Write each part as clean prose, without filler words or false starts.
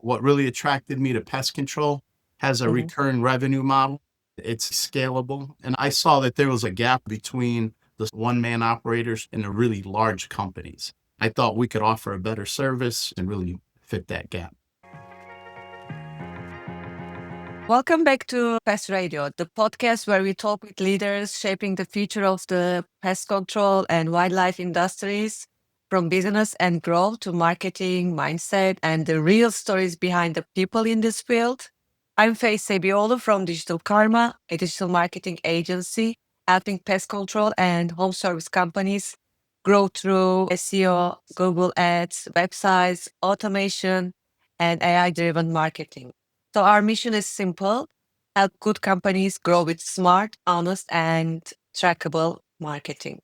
what really attracted me to pest control has a Mhm. recurring revenue model. It's scalable. And I saw that there was a gap between the one-man operators and the really large companies. I thought we could offer a better service and really fit that gap. Welcome back to Pest Radio, the podcast where we talk with leaders shaping the future of the pest control and wildlife industries, from business and growth to marketing, mindset, and the real stories behind the people in this field. I'm Faye Sebiolu from Digital Karma, a digital marketing agency helping pest control and home service companies grow through SEO, Google Ads, websites, automation, and AI-driven marketing. So our mission is simple: help good companies grow with smart, honest, and trackable marketing.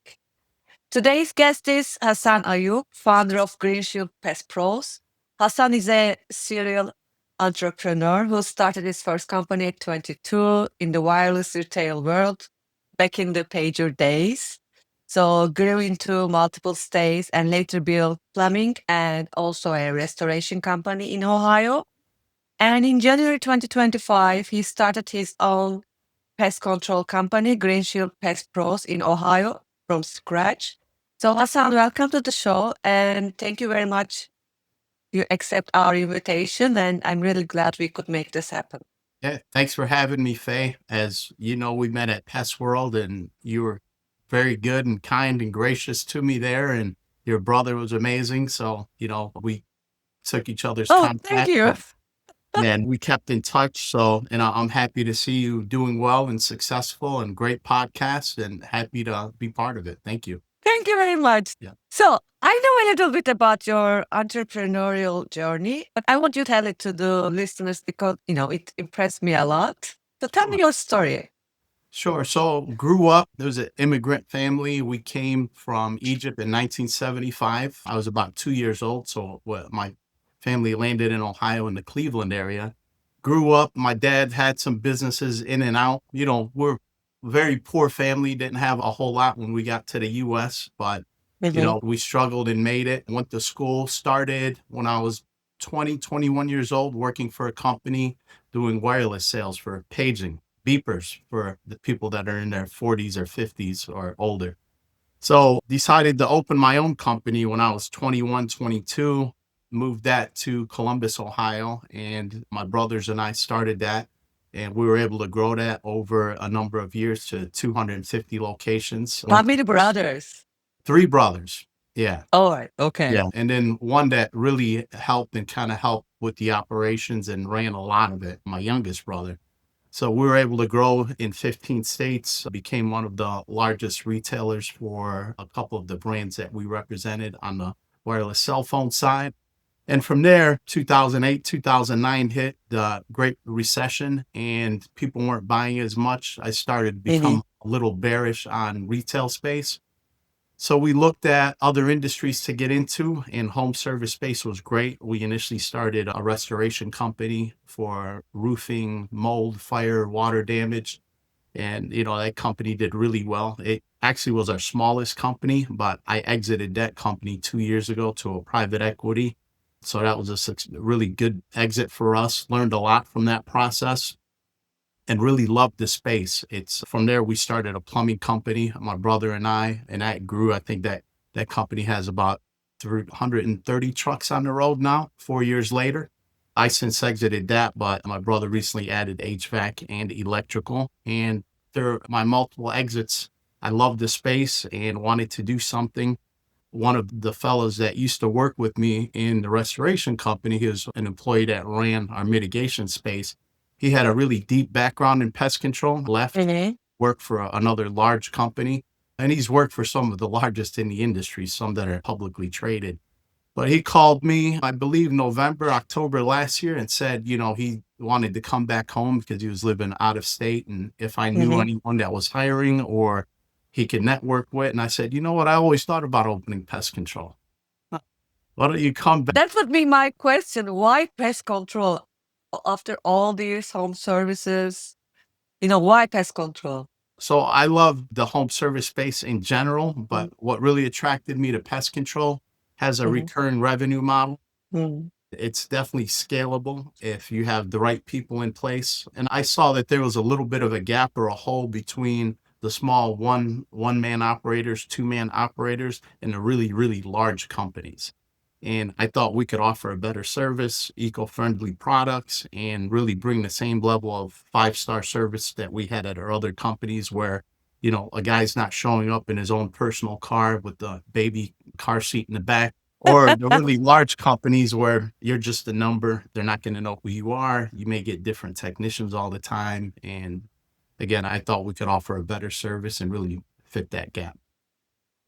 Today's guest is Hassan Ayoub, founder of Green Shield Pest Pros. Hassan is a serial entrepreneur who started his first company at 22 in the wireless retail world back in the pager days. So grew into multiple states and later built plumbing and also a restoration company in Ohio. And in January 2025, he started his own pest control company, Green Shield Pest Pros in Ohio, from scratch. So Hassan, welcome to the show, and thank you very much. You accept our invitation, and I'm really glad we could make this happen. Yeah, thanks for having me, Faye. As you know, we met at Pest World and you were very good and kind and gracious to me there. And your brother was amazing. So, we took each other's Oh, thank contact you. and we kept in touch. So, I'm happy to see you doing well and successful and great podcast and happy to be part of it. Thank you. Thank you very much. Yeah. So I know a little bit about your entrepreneurial journey, but I want you to tell it to the listeners because, it impressed me a lot. So tell me Sure. your story. Sure. So grew up, there was an immigrant family. We came from Egypt in 1975. I was about 2 years old. So my family landed in Ohio in the Cleveland area. Grew up, my dad had some businesses in and out. We're a very poor family, didn't have a whole lot when we got to the US, but Mhm. we struggled and made it. Went to school, started when I was 20, 21 years old, working for a company doing wireless sales for paging beepers for the people that are in their 40s or 50s or older. So decided to open my own company when I was 21, 22, moved that to Columbus, Ohio, and my brothers and I started that. And we were able to grow that over a number of years to 250 locations. How many brothers? Three brothers. Yeah. All right. Okay. Yeah. And then one that really helped and kind of helped with the operations and ran a lot of it, my youngest brother. So we were able to grow in 15 states, became one of the largest retailers for a couple of the brands that we represented on the wireless cell phone side. And from there, 2008, 2009 hit the Great Recession and people weren't buying as much. I started to Mhm. become a little bearish on retail space. So we looked at other industries to get into, and home service space was great. We initially started a restoration company for roofing, mold, fire, water damage. And, that company did really well. It actually was our smallest company, but I exited that company 2 years ago to a private equity. So that was a really good exit for us. Learned a lot from that process and really loved the space. It's from there we started a plumbing company, my brother and I, and that grew. I think that company has about 330 trucks on the road now, 4 years later. I since exited that, but my brother recently added HVAC and electrical. And through my multiple exits, I loved the space and wanted to do something. One of the fellows that used to work with me in the restoration company, he was an employee that ran our mitigation space. He had a really deep background in pest control, left, Mhm. worked for another large company, and he's worked for some of the largest in the industry, some that are publicly traded. But he called me, I believe November, October last year and said, he wanted to come back home because he was living out of state. And if I knew Mhm. anyone that was hiring or he could network with. And I said, you know what? I always thought about opening pest control. Why don't you come back? That would be my question. Why pest control after all these home services? Why pest control? So I love the home service space in general, but what really attracted me to pest control has a Mhm. recurring revenue model. Mhm. It's definitely scalable if you have the right people in place. And I saw that there was a little bit of a gap or a hole between the small one man operators, two-man operators, and the really, really large companies. And I thought we could offer a better service, eco-friendly products, and really bring the same level of five-star service that we had at our other companies where, a guy's not showing up in his own personal car with the baby car seat in the back, or the really large companies where you're just a number. They're not going to know who you are. You may get different technicians all the time. And again, I thought we could offer a better service and really fit that gap.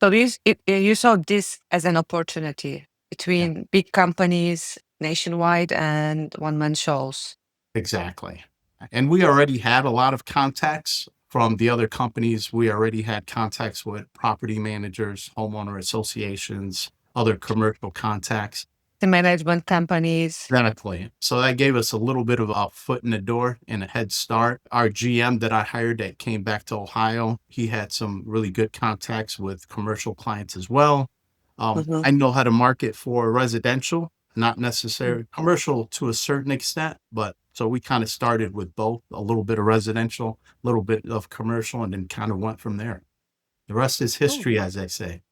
So you saw this as an opportunity Yeah, between big companies nationwide and one-man shows. exactly. And we already had a lot of contacts from the other companies. We already had contacts with property managers, homeowner associations, other commercial contacts. The management companies. Exactly. So that gave us a little bit of a foot in the door and a head start. Our GM that I hired that came back to Ohio, he had some really good contacts with commercial clients as well. Mhm. I know how to market for residential, not Mm. necessarily commercial to a certain extent, but so we kind of started with both a little bit of residential, a little bit of commercial, and then kind of went from there. The rest is Oh. history, as they say.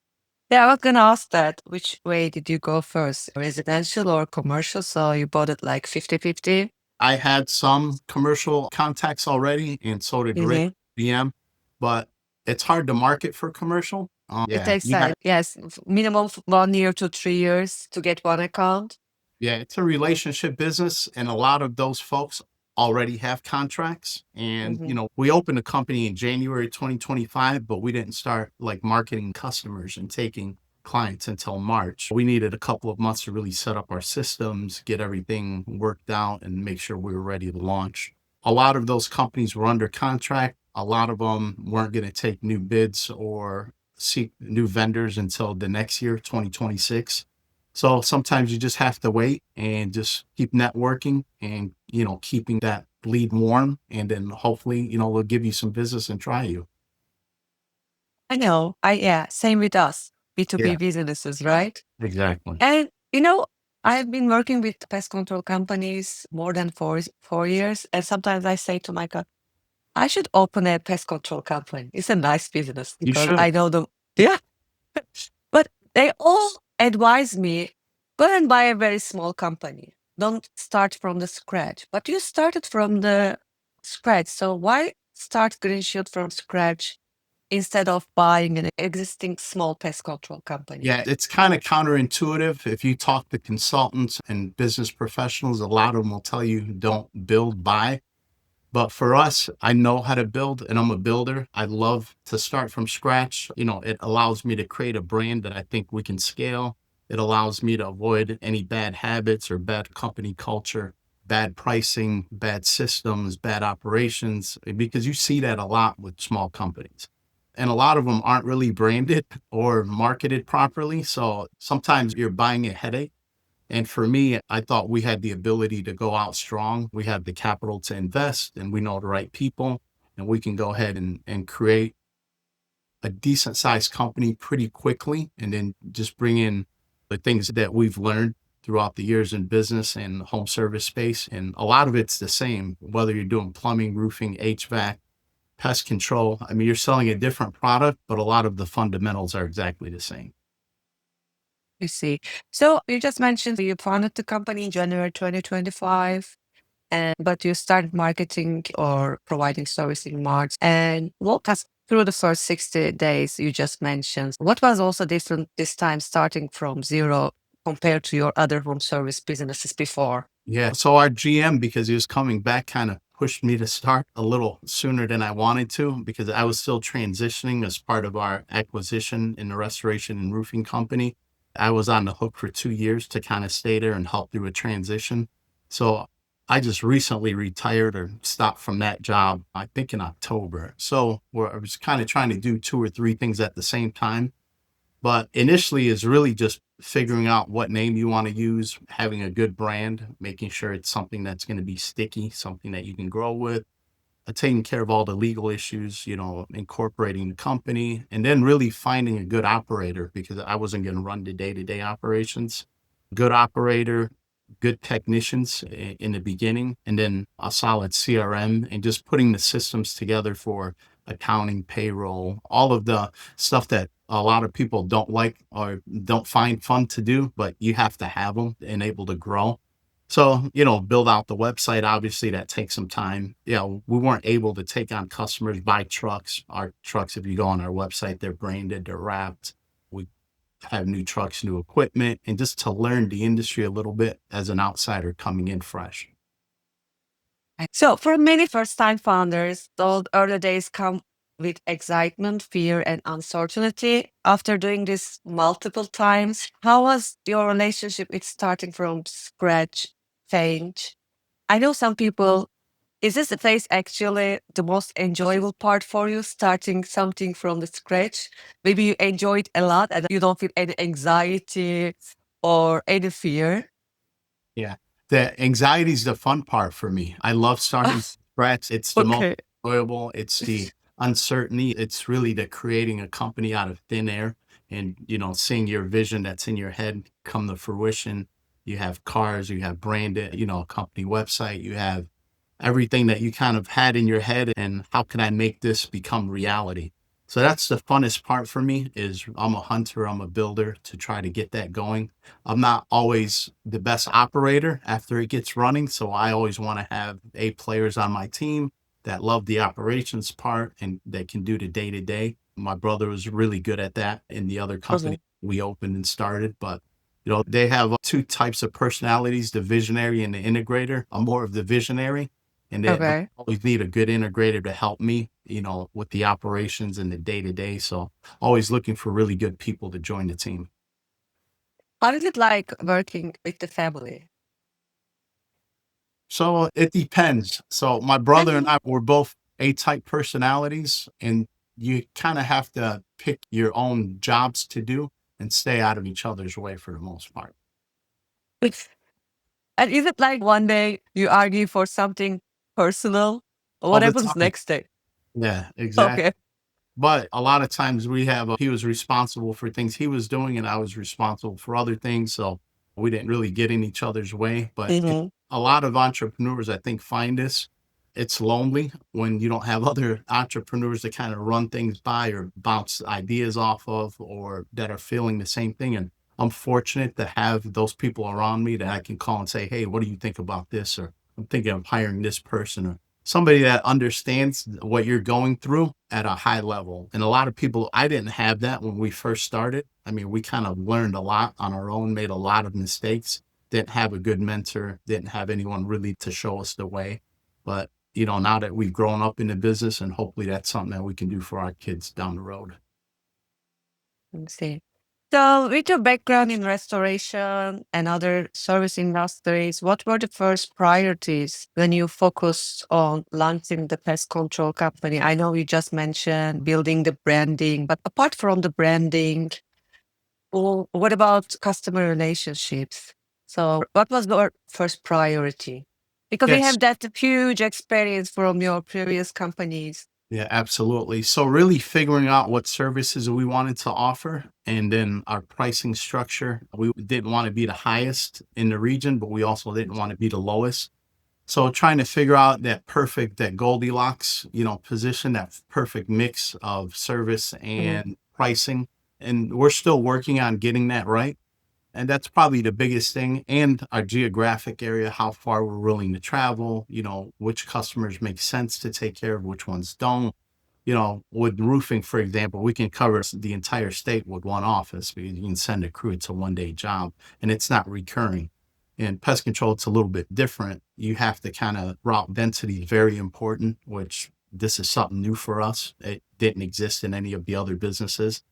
Yeah, I was gonna ask that. Which way did you go first, residential or commercial? So you bought it like 50-50? I had some commercial contacts already, and so did Rick, Mm-hmm. BM, but it's hard to market for commercial. It Yeah, takes you got time. Yes, minimum 1 year to 3 years to get one account. yeah, it's a relationship business, and a lot of those folks already have contracts. And, Mm-hmm. we opened a company in January 2025, but we didn't start like marketing customers and taking clients until March. We needed a couple of months to really set up our systems, get everything worked out, and make sure we were ready to launch. A lot of those companies were under contract. A lot of them weren't going to take new bids or seek new vendors until the next year, 2026. So sometimes you just have to wait and just keep networking and, keeping that lead warm. And then hopefully, they'll give you some business and try you. I know. Yeah, same with us, B2B Yeah, businesses, right? exactly. And I've been working with pest control companies more than 4 years, and sometimes I say to Michael, I should open a pest control company. It's a nice business You because should. I know them. Yeah, but they all advise me, go and buy a very small company. Don't start from the scratch. But you started from the scratch. So why start Green Shield from scratch instead of buying an existing small pest control company? Yeah, it's kind of counterintuitive. If you talk to consultants and business professionals, a lot of them will tell you don't build, buy. But for us, I know how to build and I'm a builder. I love to start from scratch. It allows me to create a brand that I think we can scale. It allows me to avoid any bad habits or bad company culture, bad pricing, bad systems, bad operations, because you see that a lot with small companies. And a lot of them aren't really branded or marketed properly. So sometimes you're buying a headache. And for me, I thought we had the ability to go out strong. We have the capital to invest and we know the right people, and we can go ahead and create a decent sized company pretty quickly and then just bring in the things that we've learned throughout the years in business and home service space. And a lot of it's the same, whether you're doing plumbing, roofing, HVAC, pest control. I mean, you're selling a different product, but a lot of the fundamentals are exactly the same. You see. So you just mentioned you founded the company in January 2025, but you started marketing or providing service in March. And walk us through the first 60 days you just mentioned. What was also different this time, starting from zero compared to your other home service businesses before? Yeah. So our GM, because he was coming back, kind of pushed me to start a little sooner than I wanted to because I was still transitioning as part of our acquisition in the restoration and roofing company. I was on the hook for 2 years to kind of stay there and help through a transition. So I just recently retired or stopped from that job, I think in October. So where I was kind of trying to do two or three things at the same time. But initially is really just figuring out what name you want to use, having a good brand, making sure it's something that's going to be sticky, something that you can grow with, taking care of all the legal issues, incorporating the company, and then really finding a good operator because I wasn't going to run the day-to-day operations. Good operator, good technicians in the beginning, and then a solid CRM, and just putting the systems together for accounting, payroll, all of the stuff that a lot of people don't like or don't find fun to do, but you have to have them and able to grow. So, build out the website. Obviously, that takes some time. We weren't able to take on customers, buy trucks. Our trucks, if you go on our website, they're branded, they're wrapped. We have new trucks, new equipment, and just to learn the industry a little bit as an outsider coming in fresh. So, for many first time founders, those early days come with excitement, fear, and uncertainty. After doing this multiple times, how was your relationship with starting from scratch change? I know some people, is this phase actually the most enjoyable part for you, starting something from the scratch? Maybe you enjoy it a lot and you don't feel any anxiety or any fear. Yeah. The anxiety is the fun part for me. I love starting from scratch. It's the most Okay. enjoyable. It's the uncertainty. It's really the creating a company out of thin air and, seeing your vision that's in your head come to fruition. You have cars, you have branded, a company website, you have everything that you kind of had in your head, and how can I make this become reality? So that's the funnest part for me. Is I'm a hunter, I'm a builder to try to get that going. I'm not always the best operator after it gets running, so I always want to have A players on my team that love the operations part and that can do the day to day. My brother was really good at that in the other Mhm. company we opened and started, but they have two types of personalities, the visionary and the integrator. I'm more of the visionary, and then I Okay. always need a good integrator to help me, with the operations and the day to day. So always looking for really good people to join the team. How is it like working with the family? So it depends. So my brother and Mhm. I were both A-type personalities, and you kind of have to pick your own jobs to do and stay out of each other's way for the most part. And is it like one day you argue for something personal? All What the happens time. next day? Yeah, exactly. Okay. But a lot of times he was responsible for things he was doing, and I was responsible for other things. So we didn't really get in each other's way. But Mhm. a lot of entrepreneurs, I think, find this. It's lonely when you don't have other entrepreneurs to kind of run things by or bounce ideas off of, or that are feeling the same thing. And I'm fortunate to have those people around me that I can call and say, hey, what do you think about this? Or I'm thinking of hiring this person, or somebody that understands what you're going through at a high level. And a lot of people, I didn't have that when we first started. I mean, we kind of learned a lot on our own, made a lot of mistakes, didn't have a good mentor, didn't have anyone really to show us the way. But, now that we've grown up in the business, and hopefully that's something that we can do for our kids down the road. I see. So, with your background in restoration and other service industries, what were the first priorities when you focused on launching the pest control company? I know you just mentioned building the branding, but apart from the branding, what about customer relationships? So, what was your first priority? Because we Yes. have that huge experience from your previous companies. Yeah, absolutely. So really figuring out what services we wanted to offer, and then our pricing structure. We didn't want to be the highest in the region, but we also didn't want to be the lowest. So trying to figure out that Goldilocks, position, that perfect mix of service Mhm. and pricing. And we're still working on getting that right. And that's probably the biggest thing. And our geographic area, how far we're willing to travel, which customers make sense to take care of, which ones don't. With roofing, for example, we can cover the entire state with one office because you can send a crew. It's a 1 day job and it's not recurring. In pest control, it's a little bit different. You have to kind of route density is very important, which this is something new for us. It didn't exist in any of the other businesses.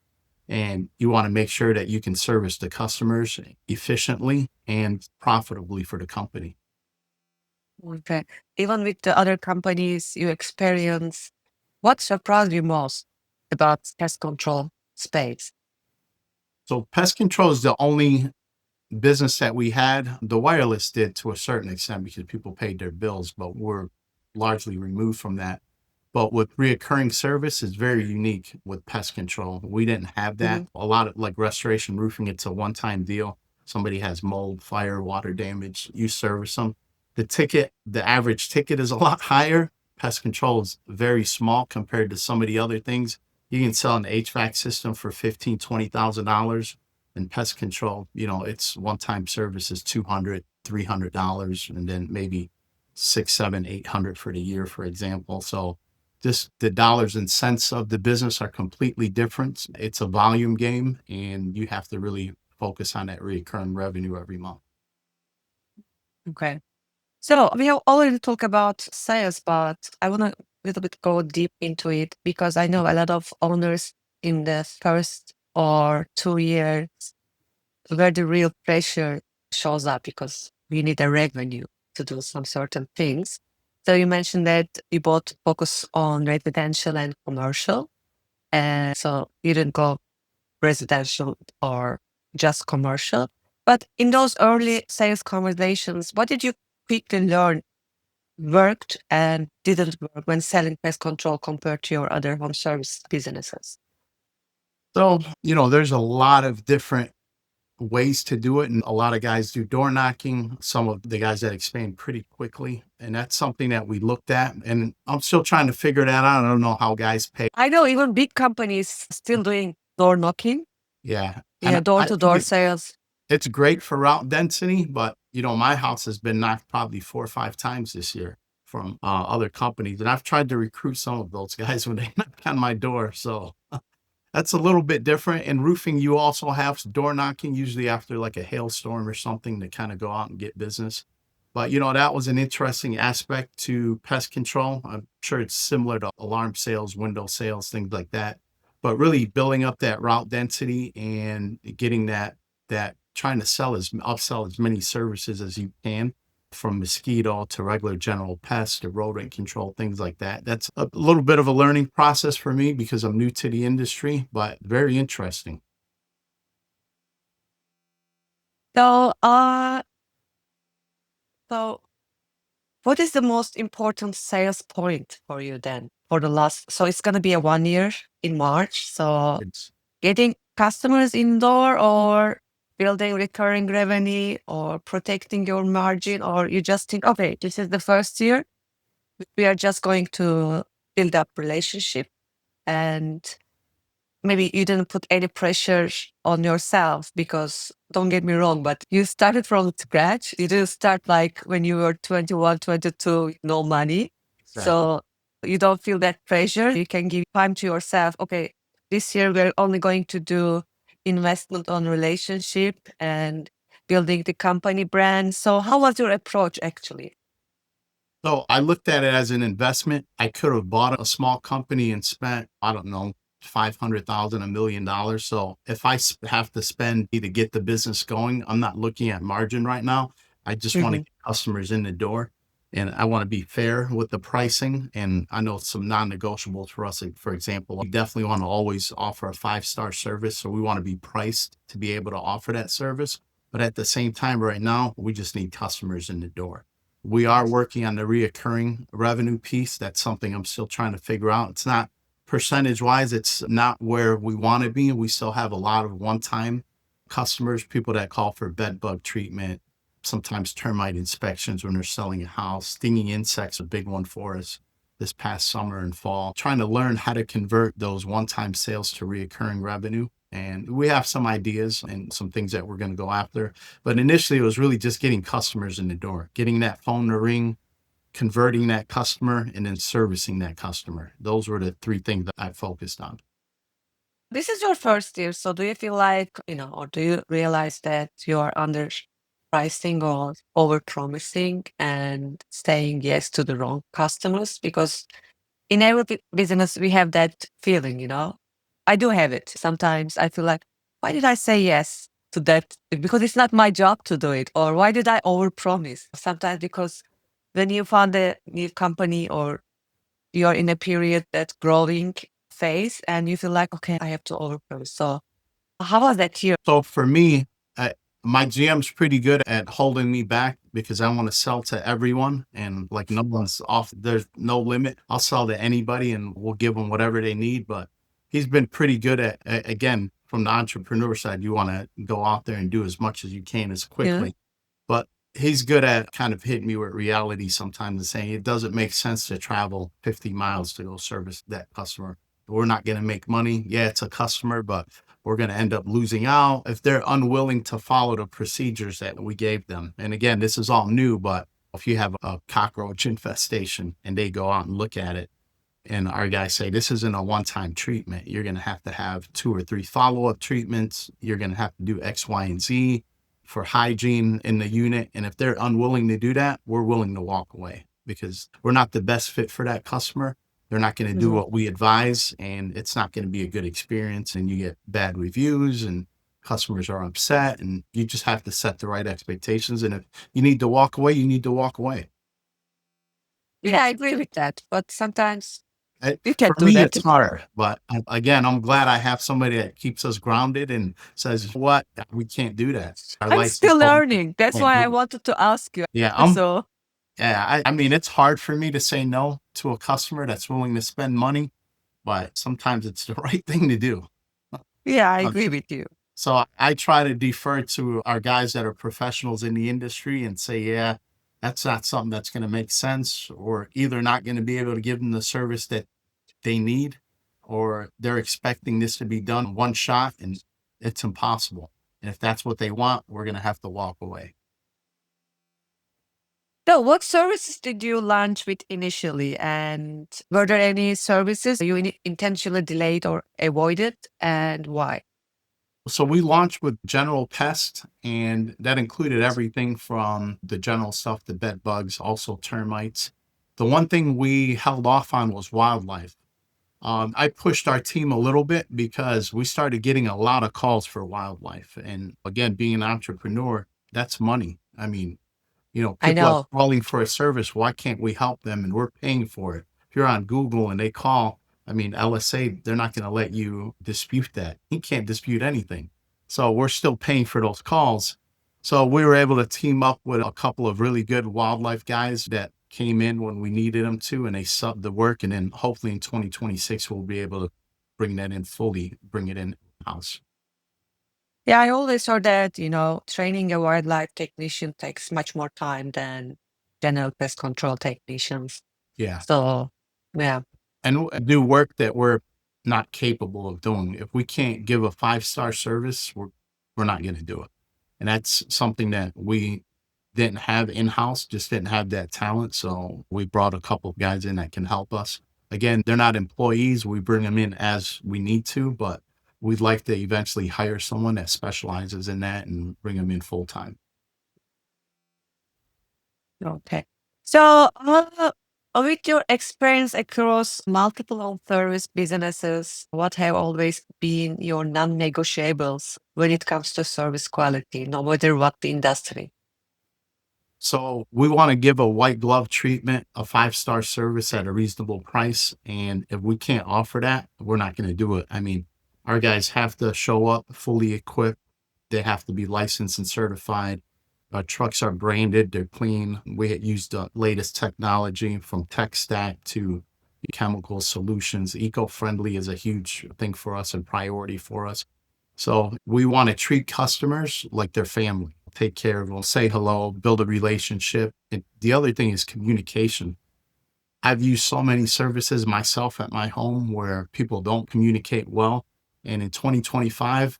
And you want to make sure that you can service the customers efficiently and profitably for the company. Okay. Even with the other companies you experience, what surprised you most about pest control space? So pest control is the only business that we had. The wireless did to a certain extent because people paid their bills, but we're largely removed from that. But with reoccurring service is very unique with pest control. We didn't have that. Mhm. A lot of like restoration roofing, it's a one-time deal. Somebody has mold, fire, water damage, you service them. The average ticket is a lot higher. Pest control is very small compared to some of the other things. You can sell an HVAC system for $15,000, $20,000. And pest control, it's one-time service is $200, $300, and then maybe six, seven, 800 for the year, for example. So just the dollars and cents of the business are completely different. It's a volume game, and you have to really focus on that recurring revenue every month. Okay. So we have already talked about sales, but I want to a little bit go deep into it because I know a lot of owners in the first or 2 years where the real pressure shows up because we need a revenue to do some certain things. So you mentioned that you both focus on residential and commercial. And so you didn't go residential or just commercial. But in those early sales conversations, what did you quickly learn worked and didn't work when selling pest control compared to your other home service businesses? So, there's a lot of different ways to do it. And a lot of guys do door knocking, some of the guys that expand pretty quickly. And that's something that we looked at. And I'm still trying to figure that out. I don't know how guys pay. I know even big companies still doing door knocking, Yeah. yeah, And door I to think door sales. it's great for route density, but my house has been knocked probably 4 or 5 times this year from other companies. And I've tried to recruit some of those guys when they knock on my door. So that's a little bit different. In roofing, you also have door knocking, usually after like a hailstorm or something to kind of go out and get business. But that was an interesting aspect to pest control. I'm sure it's similar to alarm sales, window sales, things like that. But really building up that route density and getting that trying to upsell as many services as you can, from mosquito to regular general pest to rodent control, things like that. That's a little bit of a learning process for me because I'm new to the industry, but very interesting. So, so what is the most important sales point for you then for the last? So it's gonna be a 1 year in March. So It's getting customers indoor or building recurring revenue or protecting your margin, or you just think, okay, this is the first year. We are just going to build up relationship and maybe you didn't put any pressure on yourself because don't get me wrong, but you started from scratch. You didn't start like when you were 21, 22, with no money. exactly. So you don't feel that pressure. You can give time to yourself. Okay, this year we're only going to do investment on relationship and building the company brand. So how was your approach actually? So I looked at it as an investment. I could have bought a small company and spent, I don't know, 500,000, $1 million. So if have to spend to get the business going, I'm not looking at margin right now. I just want to Mhm. get customers in the door, and I want to be fair with the pricing. And I know some non-negotiables for us. Like, for example, we definitely want to always offer a 5-star service. So we want to be priced to be able to offer that service. But at the same time, right now, we just need customers in the door. We are working on the reoccurring revenue piece. That's something I'm still trying to figure out. It's not percentage wise, it's not where we want to be. We still have a lot of one-time customers, people that call for bed bug treatment, sometimes termite inspections when they're selling a house. Stinging insects, a big one for us this past summer and fall. Trying to learn how to convert those one-time sales to reoccurring revenue. And we have some ideas and some things that we're going to go after. But initially, it was really just getting customers in the door, getting that phone to ring, converting that customer, and then servicing that customer. Those were the 3 things that I focused on. This is your first year, so do you feel like, or do you realize that you are underpricing or over-promising and saying yes to the wrong customers? Because in every business, we have that feeling. I do have it. Sometimes I feel like, why did I say yes to that? Because it's not my job to do it. Or why did I overpromise? Sometimes because when you found a new company or you're in a period that's growing phase and you feel like, okay, I have to overpromise. So how was that here? So for me, my GM's pretty good at holding me back because I want to sell to everyone, and like no one's off. There's no limit. I'll sell to anybody and we'll give them whatever they need. But he's been pretty good at, again, from the entrepreneur side, you want to go out there and do as much as you can as Yeah. quickly. But he's good at kind of hitting me with reality sometimes and saying it doesn't make sense to travel 50 miles to go service that customer. We're not going to make money. Yeah, it's a customer, but we're going to end up losing out if they're unwilling to follow the procedures that we gave them. And again, this is all new, but if you have a cockroach infestation and they go out and look at it, and our guys say, this isn't a one-time treatment. You're going to have 2 or 3 follow-up treatments. You're going to have to do X, Y, and Z for hygiene in the unit. And if they're unwilling to do that, we're willing to walk away because we're not the best fit for that customer. They're not going to do Mhm. what we advise, and it's not going to be a good experience. And you get bad reviews and customers are upset, and you just have to set the right expectations. And if you need to walk away, you need to walk away. Yeah, I agree with that. But sometimes you For can't do me, that. it's hard, but again, I'm glad I have somebody that keeps us grounded and says, "What? We can't do that. Our I'm license still told me learning. That's we can't why I do it." wanted to ask you. Yeah, So, I mean, it's hard for me to say no to a customer that's willing to spend money, but sometimes it's the right thing to do. yeah, I Um, agree with you. so I try to defer to our guys that are professionals in the industry and say, "Yeah, that's not something that's going to make sense, or either not going to be able to give them the service that they need, or they're expecting this to be done one shot and it's impossible. And if that's what they want, we're going to have to walk away." So, what services did you launch with initially? And were there any services you intentionally delayed or avoided? And why? So we launched with general pest, and that included everything from the general stuff, the bed bugs, also termites. The one thing we held off on was wildlife. I pushed our team a little bit because we started getting a lot of calls for wildlife. And again, being an entrepreneur, that's money. I mean, I people are know. calling for a service. Why can't we help them? And we're paying for it. If you're on Google and they call, I mean, LSA, they're not going to let you dispute that. You can't dispute anything. So we're still paying for those calls. So we were able to team up with a couple of really good wildlife guys that came in when we needed them to, and they subbed the work. And then hopefully in 2026, we'll be able to bring that in fully, bring it in house. Yeah, I always heard that, training a wildlife technician takes much more time than general pest control technicians. Yeah. So, yeah. And do work that we're not capable of doing. If we can't give a 5-star service, we're not going to do it. And that's something that we didn't have in-house, just didn't have that talent. So we brought a couple of guys in that can help us. Again, they're not employees. We bring them in as we need to, but we'd like to eventually hire someone that specializes in that and bring them in full time. Okay. So, with your experience across multiple home service businesses, what have always been your non-negotiables when it comes to service quality, no matter what the industry? So we want to give a white glove treatment, a 5-star service at a reasonable price. And if we can't offer that, we're not going to do it. I mean, our guys have to show up fully equipped. They have to be licensed and certified. Our trucks are branded. They're clean. We use the latest technology from tech stack to chemical solutions. Eco-friendly is a huge thing for us and priority for us. So we want to treat customers like their family, take care of them, say hello, build a relationship. And the other thing is communication. I've used so many services myself at my home where people don't communicate well. And in 2025,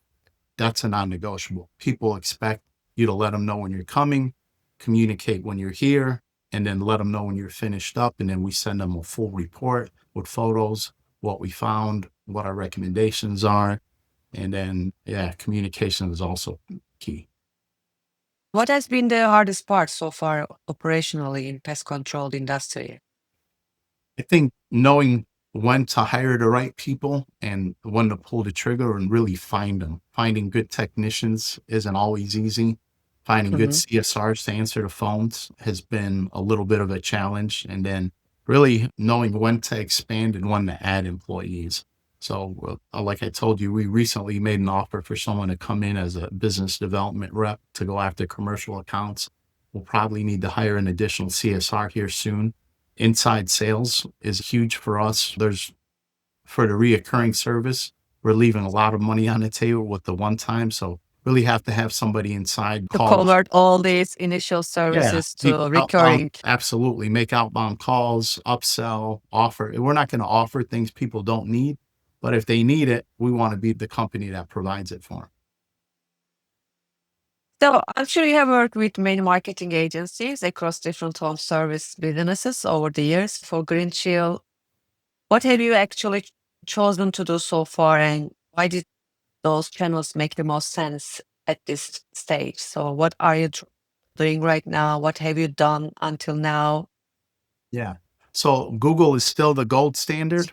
that's a non-negotiable. People expect you to let them know when you're coming, communicate when you're here, and then let them know when you're finished up. And then we send them a full report with photos, what we found, what our recommendations are. And then, yeah, communication is also key. What has been the hardest part so far operationally in pest control industry? I think knowing when to hire the right people and when to pull the trigger and really find them. Finding good technicians isn't always easy. Finding good Mhm. CSRs to answer the phones has been a little bit of a challenge. And then really knowing when to expand and when to add employees. So, like I told you, we recently made an offer for someone to come in as a business development rep to go after commercial accounts. We'll probably need to hire an additional CSR here soon. Inside sales is huge for us. For the reoccurring service, we're leaving a lot of money on the table with the one time. So really have to have somebody inside To call. convert all these initial Yeah, services make to outbound, recurring. absolutely. Make outbound calls, upsell, offer. We're not going to offer things people don't need, but if they need it, we want to be the company that provides it for them. So I'm sure you have worked with many marketing agencies across different home service businesses over the years. For Green Shield, what have you actually chosen to do so far, and why did those channels make the most sense at this stage? So what are you doing right now? What have you done until now? Yeah. So Google is still the gold standard.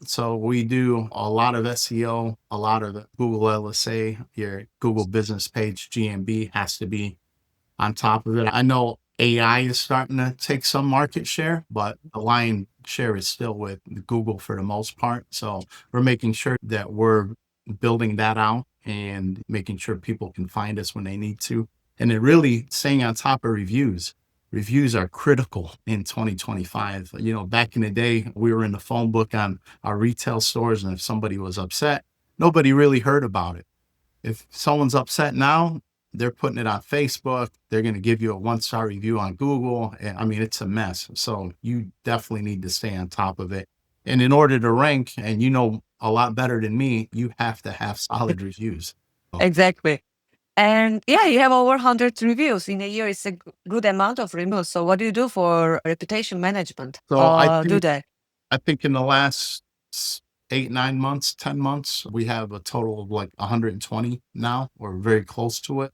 So we do a lot of SEO, a lot of the Google LSA, your Google business page, GMB has to be on top of it. I know AI is starting to take some market share, but the lion share is still with Google for the most part. So we're making sure that we're building that out and making sure people can find us when they need to. And then really staying on top of reviews. Reviews are critical in 2025. You know, back in the day, we were in the phone book on our retail stores, and if somebody was upset, nobody really heard about it. If someone's upset now, they're putting it on Facebook. They're going to give you a 1-star review on Google. And I mean, it's a mess. So you definitely need to stay on top of it. And in order to rank, and you know a lot better than me, you have to have solid reviews. So Exactly. And yeah, you have over 100 reviews in a year. It's a good amount of reviews. So what do you do for reputation management? so I Do think that? I think in the last 8, 9 months, 10 months, we have a total of like 120 now. We're very close to it.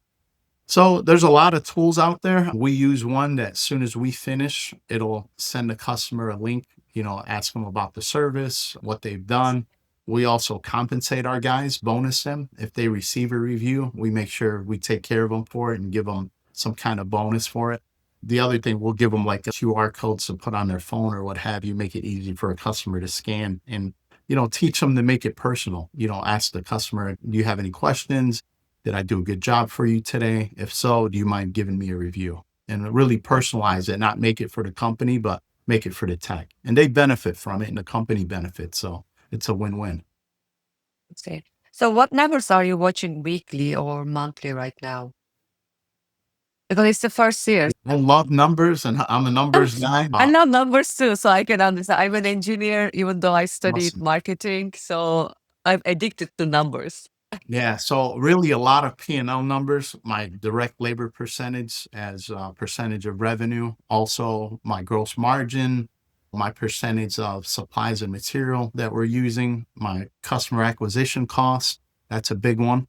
So there's a lot of tools out there. We use one that as soon as we finish, it'll send the customer a link, you know, ask them about the service, what they've done. We also compensate our guys, bonus them. If they receive a review, we make sure we take care of them for it and give them some kind of bonus for it. The other thing, we'll give them like a QR codes to put on their phone or what have you, make it easy for a customer to scan and, you know, teach them to make it personal. You know, ask the customer, do you have any questions? Did I do a good job for you today? If so, do you mind giving me a review? And really personalize it, not make it for the company, but make it for the tech. And they benefit from it and the company benefits. So it's a win-win. Okay. So what numbers are you watching weekly or monthly right now? Because it's the first year. I love numbers and I'm a numbers guy. I love numbers too, so I can understand. I'm an engineer, even though I studied Awesome. marketing, so I'm addicted to numbers. Yeah, so really a lot of P&L numbers, my direct labor percentage as a percentage of revenue, also my gross margin, my percentage of supplies and material that we're using, my customer acquisition cost, that's a big one.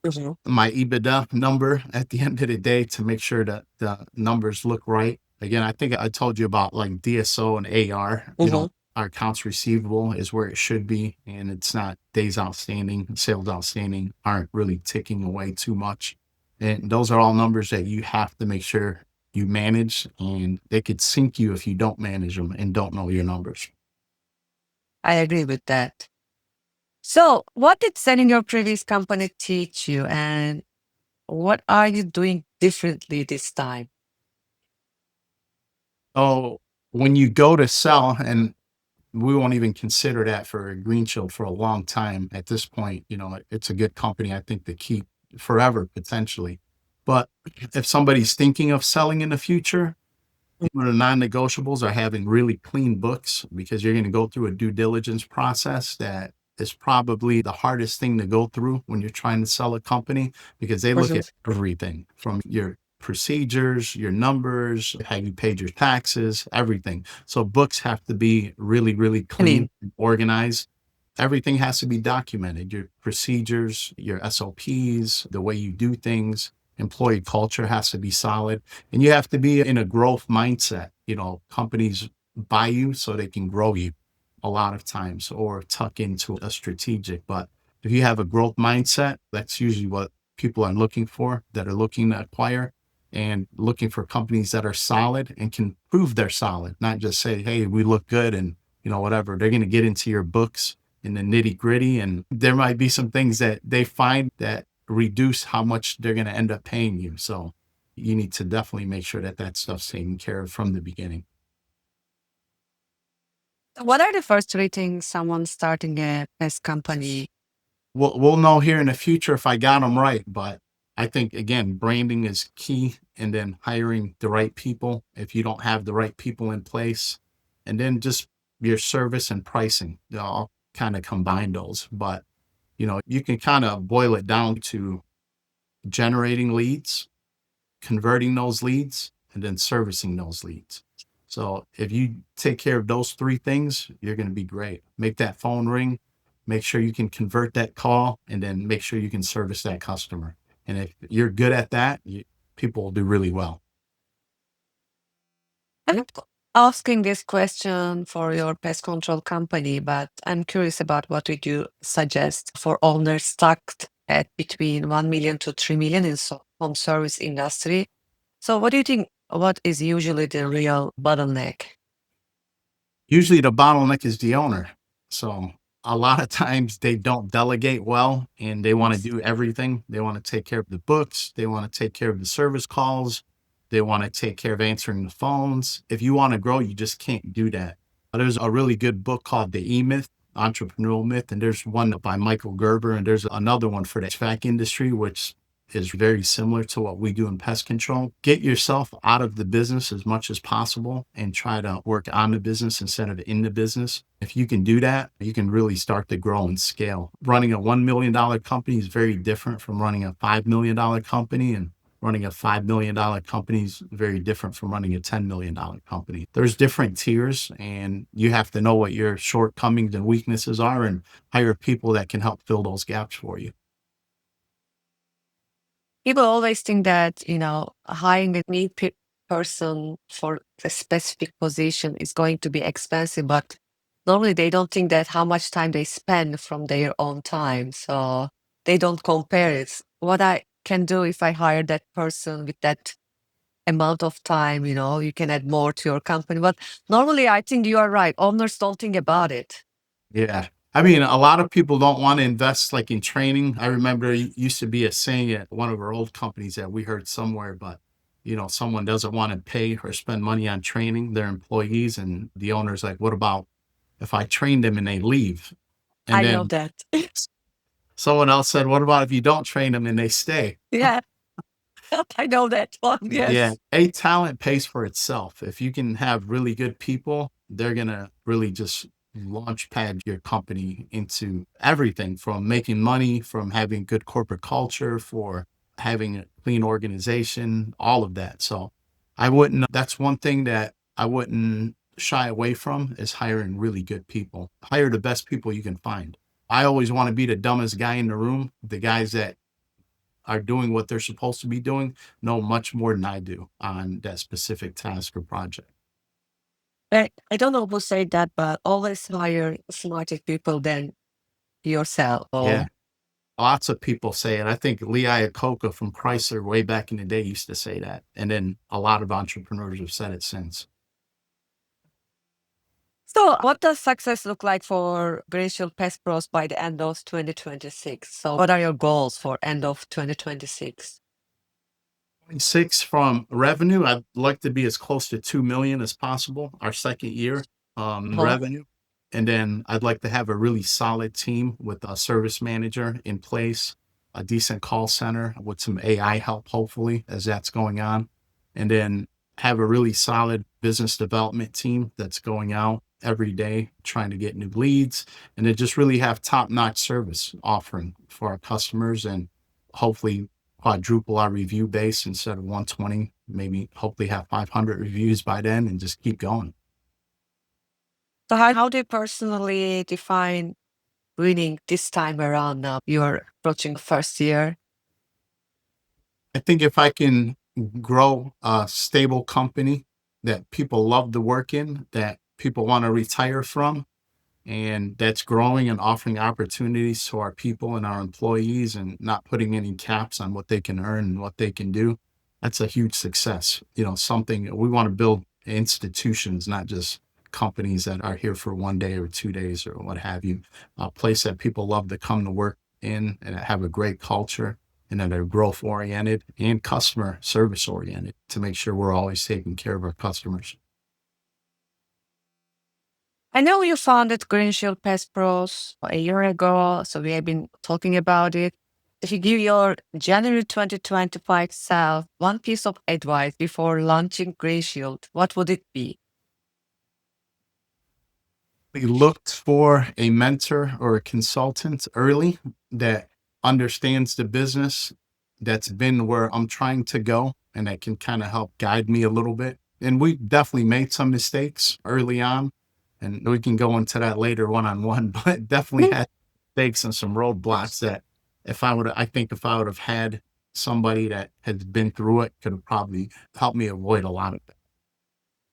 Mhm. My EBITDA number at the end of the day to make sure that the numbers look right. Again, I think I told you about like DSO and AR, you know, Mhm. our accounts receivable is where it should be. And it's not days outstanding, sales outstanding aren't really ticking away too much. And those are all numbers that you have to make sure you manage, and they could sink you if you don't manage them and don't know your numbers. I agree with that. So, what did selling your previous company teach you, and what are you doing differently this time? So when you go to sell, and we won't even consider that for Green Shield for a long time at this point. You know, it's a good company, I think, to keep forever potentially. But if somebody's thinking of selling in the future, one of the non-negotiables are having really clean books, because you're going to go through a due diligence process that is probably the hardest thing to go through when you're trying to sell a company, because they look Mhm. at everything from your procedures, your numbers, have you paid your taxes, everything. So books have to be really, really clean, Clean. organized. Everything has to be documented, your procedures, your SOPs, the way you do things. Employee culture has to be solid, and you have to be in a growth mindset. You know, companies buy you so they can grow you a lot of times, or tuck into a strategic. But if you have a growth mindset, that's usually what people are looking for, that are looking to acquire, and looking for companies that are solid and can prove they're solid, not just say, hey, we look good and, you know, whatever. They're going to get into your books in the nitty gritty, and there might be some things that they find that reduce how much they're going to end up paying you. So you need to definitely make sure that that stuff's taken care of from the beginning. What are the first three things someone starting a pest company We'll know here in the future if I got them right, but I think again, branding is key, and then hiring the right people if you don't have the right people in place, and then just your service and pricing. They all kind of combine those, but you can kind of boil it down to generating leads, converting those leads, and then servicing those leads. So if you take care of those three things, you're going to be great. Make that phone ring, make sure you can convert that call, and then make sure you can service that customer. And if you're good at that, people will do really well. I'm not asking this question for your pest control company, but I'm curious about what would you suggest for owners stuck at between 1 million to 3 million in home service industry. So what do you think? What is usually the real bottleneck? Usually the bottleneck is the owner. So a lot of times they don't delegate well and they want to do everything. They want to take care of the books. They want to take care of the service calls. They want to take care of answering the phones. If you want to grow, you just can't do that. There's a really good book called The E-Myth, Entrepreneurial Myth, and there's one by Michael Gerber, and there's another one for the HVAC industry, which is very similar to what we do in pest control. Get yourself out of the business as much as possible and try to work on the business instead of in the business. If you can do that, you can really start to grow and scale. Running a $1 million company is very different from running a $5 million company, and running a $5 million company is very different from running a $10 million company. There's different tiers, and you have to know what your shortcomings and weaknesses are and hire people that can help fill those gaps for you. People always think that, hiring a new person for a specific position is going to be expensive, but normally they don't think that how much time they spend from their own time. So they don't compare it. What I can do if I hire that person with that amount of time, you can add more to your company. But normally I think you are right. Owners don't think about it. Yeah. I mean, a lot of people don't want to invest like in training. I remember it used to be a saying at one of our old companies that we heard somewhere, but someone doesn't want to pay or spend money on training their employees. And the owner's like, what about if I train them and they leave? And I know then that. someone else said, what about if you don't train them and they stay? Yeah, I know that one. Yeah, Yes. a talent pays for itself. If you can have really good people, they're gonna really just launch pad your company into everything from making money, from having good corporate culture, for having a clean organization, all of that. So that's one thing that I wouldn't shy away from is hiring really good people. Hire the best people you can find. I always want to be the dumbest guy in the room, the guys that are doing what they're supposed to be doing know much more than I do on that specific task or project. I don't know who said that, but always hire smarter people than yourself. Yeah. Oh. Lots of people say it. I think Lee Iacocca from Chrysler way back in the day used to say that. And then a lot of entrepreneurs have said it since. So, what does success look like for Green Shield Pest Pros by the end of 2026? So, what are your goals for end of 2026? Six from revenue, I'd like to be as close to 2 million as possible our second year Oh, revenue. And then I'd like to have a really solid team with a service manager in place, a decent call center with some AI help, hopefully, as that's going on. And then have a really solid business development team that's going out every day trying to get new leads, and then just really have top-notch service offering for our customers, and hopefully quadruple our review base instead of 120, maybe hopefully have 500 reviews by then and just keep going. so how do you personally define winning this time around now? You're approaching first year. I think if I can grow a stable company that people love to work in, that people want to retire from, and that's growing and offering opportunities to our people and our employees and not putting any caps on what they can earn and what they can do, that's a huge success. Something we want to build institutions, not just companies that are here for 1 day or 2 days or what have you. A place that people love to come to work in and have a great culture, and that are growth oriented and customer service oriented to make sure we're always taking care of our customers. I know you founded Green Shield Pest Pros a year ago, so we have been talking about it. If you give your January 2025 self one piece of advice before launching Green Shield, what would it be? We looked for a mentor or a consultant early that understands the business, that's been where I'm trying to go, and that can kind of help guide me a little bit. And we definitely made some mistakes early on, and we can go into that later one on one, but definitely Mm. had mistakes and some roadblocks that I think if I would have had somebody that has been through it, could have probably helped me avoid a lot of it.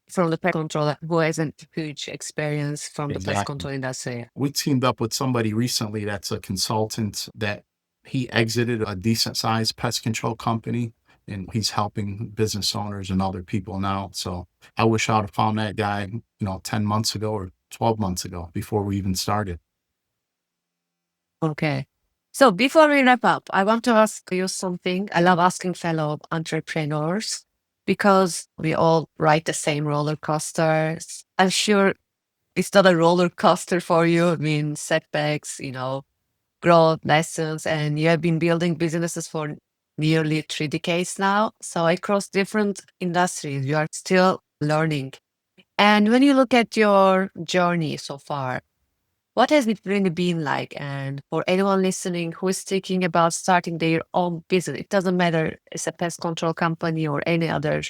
From the pest control who has a huge experience from the pest Exactly. control industry. We teamed up with somebody recently that's a consultant that he exited a decent sized pest control company and he's helping business owners and other people now. So I wish I would have found that guy, 10 months ago or 12 months ago before we even started. Okay. So before we wrap up, I want to ask you something. I love asking fellow entrepreneurs because we all ride the same roller coasters. I'm sure it's not a roller coaster for you. I mean, setbacks, growth lessons, and you have been building businesses for nearly 3 decades now. So across different industries, you are still learning. And when you look at your journey so far, what has it really been like? And for anyone listening who is thinking about starting their own business, it doesn't matter it's a pest control company or any other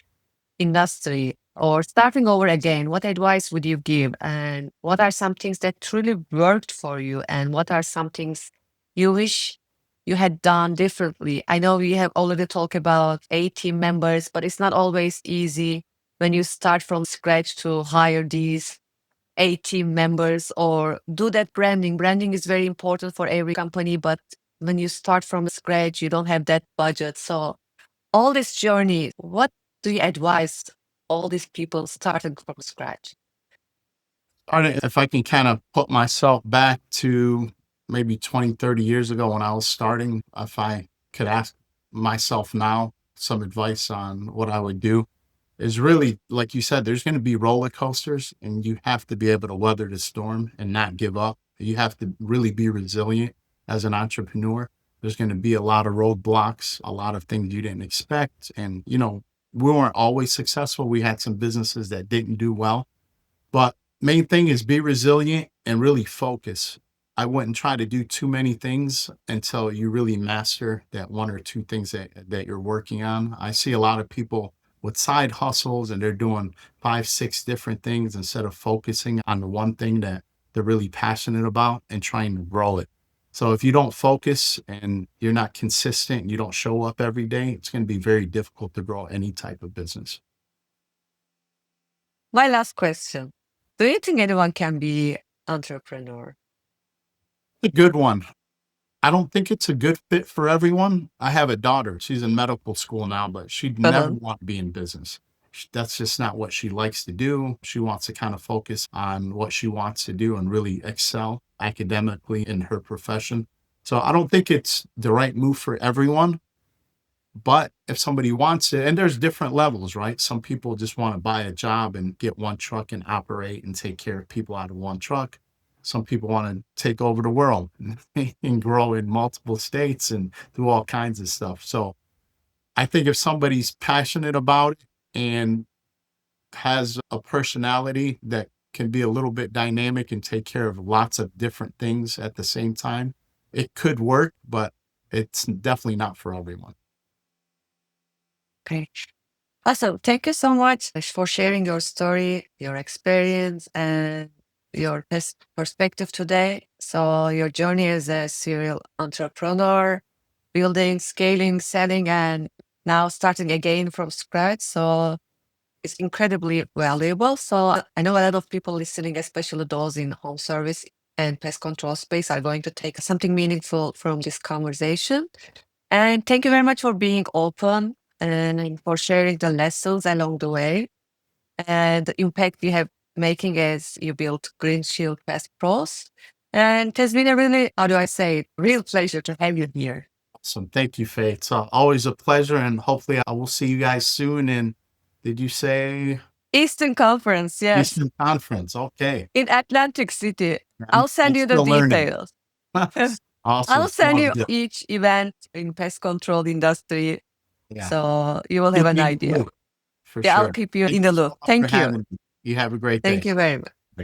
industry or starting over again, what advice would you give? And what are some things that truly worked for you? And what are some things you wish you had done differently? I know we have already talked about 18 members, but it's not always easy when you start from scratch to hire these 18 members or do that branding. Branding is very important for every company, but when you start from scratch, you don't have that budget. So all this journey, what do you advise all these people starting from scratch? If I can kind of put myself back to maybe 20, 30 years ago when I was starting, if I could ask myself now some advice on what I would do, is really, like you said, there's going to be roller coasters and you have to be able to weather the storm and not give up. You have to really be resilient as an entrepreneur. There's going to be a lot of roadblocks, a lot of things you didn't expect. And, we weren't always successful. We had some businesses that didn't do well, but main thing is be resilient and really focus. I wouldn't try to do too many things until you really master that one or two things that you're working on. I see a lot of people with side hustles and they're doing 5, 6 different things instead of focusing on the one thing that they're really passionate about and trying to grow it. So if you don't focus and you're not consistent, and you don't show up every day, it's going to be very difficult to grow any type of business. My last question. Do you think anyone can be entrepreneur? A good one. I don't think it's a good fit for everyone. I have a daughter. She's in medical school now, but she'd never Uh-huh. want to be in business. That's just not what she likes to do. She wants to kind of focus on what she wants to do and really excel academically in her profession. So I don't think it's the right move for everyone. But if somebody wants it, and there's different levels, right? Some people just want to buy a job and get one truck and operate and take care of people out of one truck. Some people want to take over the world and grow in multiple states and do all kinds of stuff. So I think if somebody's passionate about it and has a personality that can be a little bit dynamic and take care of lots of different things at the same time, it could work, but it's definitely not for everyone. Okay. Awesome. Thank you so much for sharing your story, your experience, and your perspective today. So, your journey as a serial entrepreneur, building, scaling, selling, and now starting again from scratch. So, it's incredibly valuable. So, I know a lot of people listening, especially those in home service and pest control space, are going to take something meaningful from this conversation. And thank you very much for being open and for sharing the lessons along the way and the impact you have making as you build Green Shield Pest Pros. And it has been a really, how do I say it, real pleasure to have you here. Awesome. Thank you, Faith. It's always a pleasure, and hopefully I will see you guys soon. And did you say Eastern Conference, yes, Eastern Conference. Okay. in Atlantic City. I'm I'll send you the still learning. details. Awesome. I'll send Sounds you good. each event in pest control industry, Yeah. so you will have Keep an me in the idea. loop for Yeah, I'll sure. keep you Thank in you the so loop. much for Thank you. having me. You have a great Thank day. you very much.